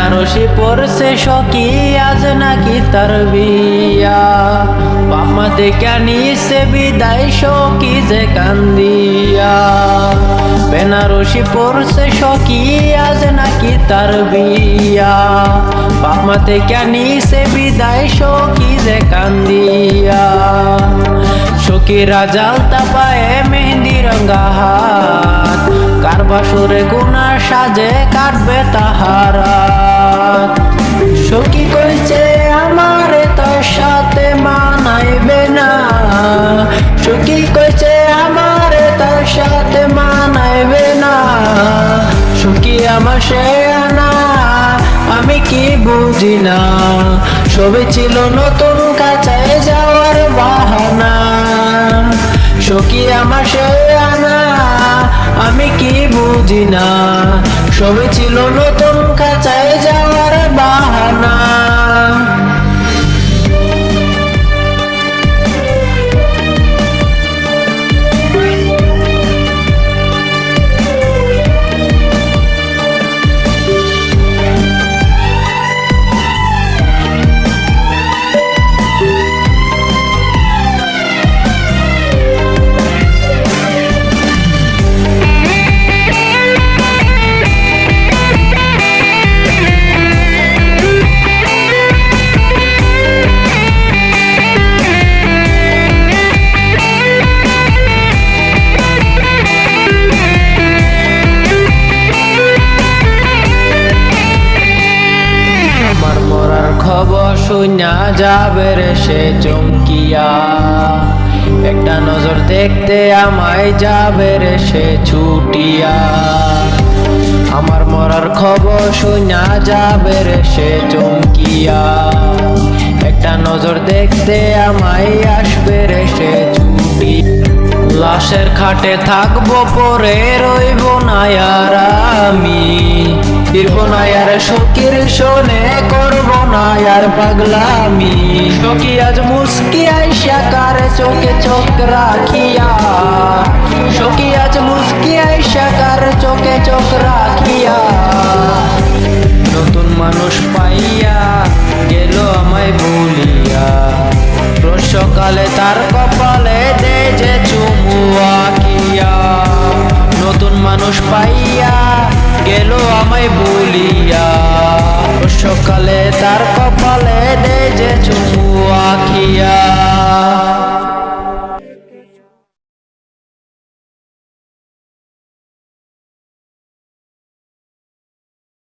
বেনারসি পরছে সখী আজ নাকি তার বিয়া, বাপমা দেখে নিছে বিদায় সখী যে কান্দিয়া। বেনারসি পরছে সখী আজ নাকি তার বিয়া, বাপমা দেখে নিছে বিদায় সখী যে কান্দিয়া। সখীরা জালতা পায়ে মেহেন্দি রঙা হাত, কার বাসরে গুনা সাজে কাটবে তাহারা। সখী কইছে আমারে তার সাথে মানাইবে না, সখী কইছে আমারে তার সাথে মানাইবে না। সখী আমার সে আনা আমি কি বুঝি না, সবে ছিল নতুন কাছে যাওয়ার বাহানা। সখী আমার সে আনা আমি কি বুঝি না, সবে ছিল নতুন কাছে যাওয়ার বাহানা। খবর শুনা যাবে রে সে চমকিয়া, একটা নজর দেখতে আমায় যাবে রে সে ছুটিয়া। আমার মরার খবর শুনা যাবে রে সে চমকিয়া, একটা নজর দেখতে আমায় আসবে রে সে ছুটি। লাশের খাটে থাকবো পরে রইব না আর আমি, ফিরবো না আর সখীর শোনে করব না আর পাগলামি। সখী আজ মুস্কি আইসা কার চোখে চোখ রাখিয়া, সখী আজ মুস্কি আইসা কার চোখে চোখ রাখিয়া। নতুন মানুষ পাইয়া গেল আমায় ভুলিয়া, রোজ সকালে তার কপালে দে যে চুমু আঁকিয়া। নতুন মানুষ পাইয়া গেল আমায় ভুলিয়া, রোজ সকালে তার কপালে